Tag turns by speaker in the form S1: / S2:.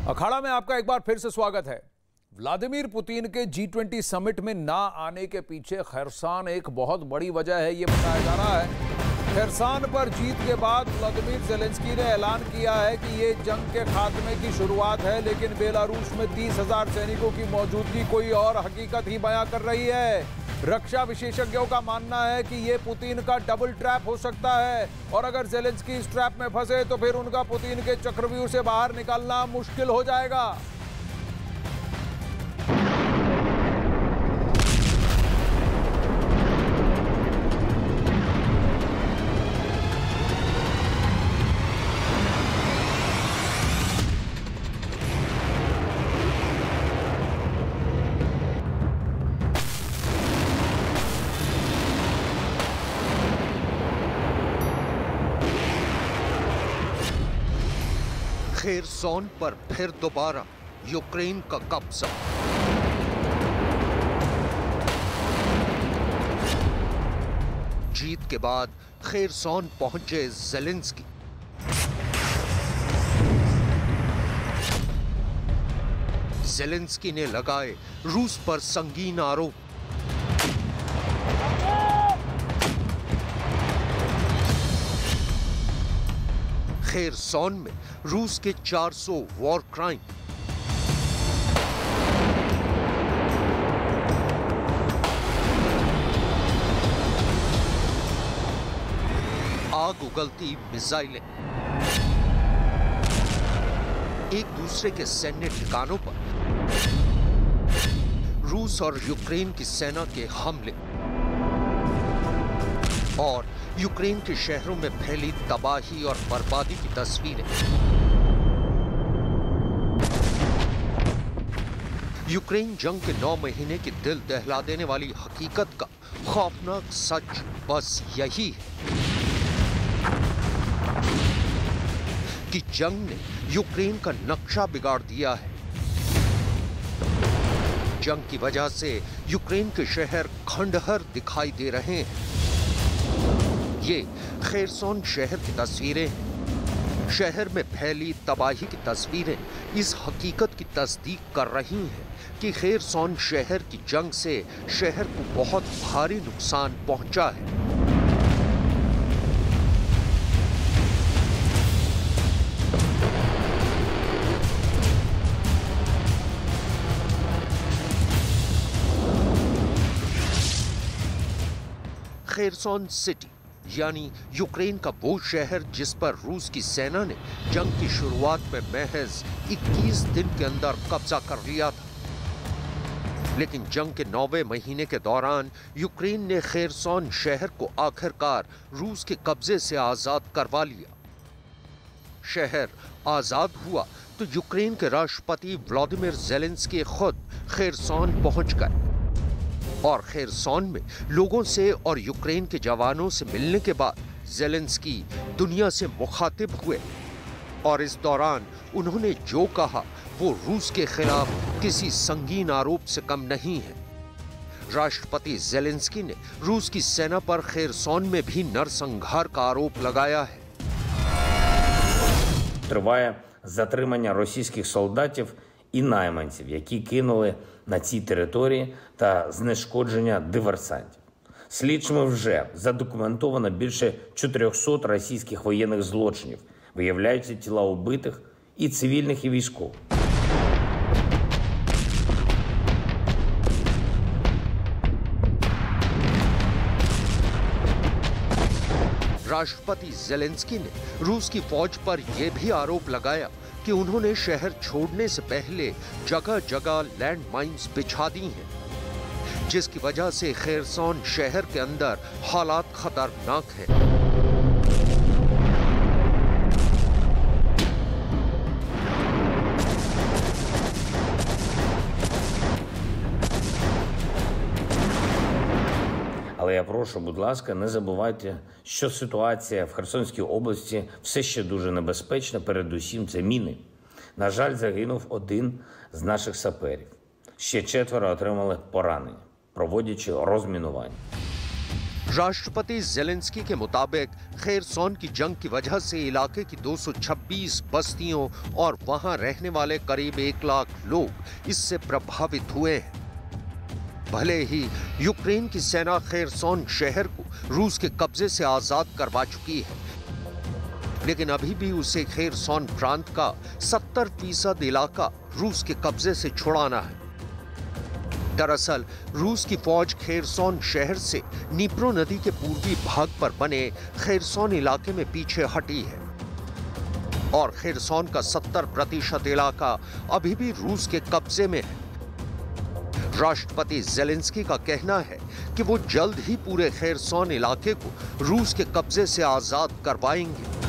S1: अखाड़ा में आपका एक बार फिर से स्वागत है। व्लादिमीर पुतिन के G20 समिट में ना आने के पीछे खैरसान एक बहुत बड़ी वजह है, ये बताया जा रहा है। खैरसान पर जीत के बाद व्लादिमीर ज़ेलेंस्की ने ऐलान किया है कि ये जंग के खात्मे की शुरुआत है, लेकिन बेलारूस में 30,000 सैनिकों की मौजूदगी कोई और हकीकत ही बयां कर रही है। रक्षा विशेषज्ञों का मानना है कि ये पुतिन का डबल ट्रैप हो सकता है और अगर ज़ेलेंस्की इस ट्रैप में फंसे तो फिर उनका पुतिन के चक्रव्यूह से बाहर निकलना मुश्किल हो जाएगा।
S2: खेरसॉन पर फिर दोबारा यूक्रेन का कब्जा। जीत के बाद खेरसॉन पहुंचे ज़ेलेंस्की। ज़ेलेंस्की ने लगाए रूस पर संगीन आरोप। खेरसॉन में रूस के 400 वॉर क्राइम। आग उगलती मिसाइलें। एक दूसरे के सैन्य ठिकानों पर रूस और यूक्रेन की सेना के हमले और यूक्रेन के शहरों में फैली तबाही और बर्बादी की तस्वीरें। यूक्रेन जंग के 9 महीने की दिल दहला देने वाली हकीकत का खौफनाक सच बस यही है कि जंग ने यूक्रेन का नक्शा बिगाड़ दिया है। जंग की वजह से यूक्रेन के शहर खंडहर दिखाई दे रहे हैं। ये खेरसॉन शहर की तस्वीरें हैं। शहर में फैली तबाही की तस्वीरें इस हकीकत की तस्दीक कर रही हैं कि खेरसॉन शहर की जंग से शहर को बहुत भारी नुकसान पहुंचा है। खेरसॉन सिटी यानी यूक्रेन का वो शहर जिस पर रूस की सेना ने जंग की शुरुआत में महज 21 दिन के अंदर कब्जा कर लिया था। लेकिन जंग के 9वें महीने के दौरान यूक्रेन ने खेरसॉन शहर को आखिरकार रूस के कब्जे से आजाद करवा लिया। शहर आजाद हुआ तो यूक्रेन के राष्ट्रपति व्लादिमीर ज़ेलेंस्की खुद खेरसॉन पहुंच गए और खेरसॉन में लोगों से और यूक्रेन के जवानों से मिलने के बाद ज़ेलेंस्की दुनिया से मुखातिब हुए और इस दौरान उन्होंने जो कहा वो रूस के खिलाफ किसी संगीन आरोप से कम नहीं है। राष्ट्रपति ज़ेलेंस्की ने रूस की सेना पर खेरसॉन में भी नरसंहार का आरोप लगाया है।
S3: Триває затримання російських солдатів і найманців, які кинули на цій території, та знешкодження диверсантів. Слідчими вже задокументовано більше 400 російських воєнних злочинів. Виявляються тіла убитих і цивільних, і військових.
S2: राष्ट्रपति ज़ेलेंस्की ने रूस की फौज पर यह भी आरोप लगाया कि उन्होंने शहर छोड़ने से पहले जगह जगह लैंड माइन्स बिछा दी हैं, जिसकी वजह से खेरसॉन शहर के अंदर हालात खतरनाक हैं।
S3: Але я прошу, будь ласка, не забувайте, що ситуація в Херсонській області все ще дуже небезпечна, передусім це міни. На жаль, загинув один з наших саперів. Ще 4 отримали поранення, проводячи розмінування.
S2: राष्ट्रपति ज़ेलेंस्की के मुताबिक खेरसॉन की जंग की वजह से इलाके की 226 बस्तियों और वहां रहने वाले करीब 1 लाख लोग इससे प्रभावित हुए हैं। भले ही यूक्रेन की सेना खेरसॉन शहर को रूस के कब्जे से आजाद करवा चुकी है, लेकिन अभी भी उसे खेरसॉन प्रांत का 70% इलाका रूस के कब्जे से छुड़ाना है। दरअसल रूस की फौज खेरसॉन शहर से नीप्रो नदी के पूर्वी भाग पर बने खेरसॉन इलाके में पीछे हटी है और खेरसॉन का 70% इलाका अभी भी रूस के कब्जे में है। राष्ट्रपति ज़ेलेंस्की का कहना है कि वो जल्द ही पूरे खेरसॉन इलाके को रूस के कब्जे से आजाद करवाएंगे।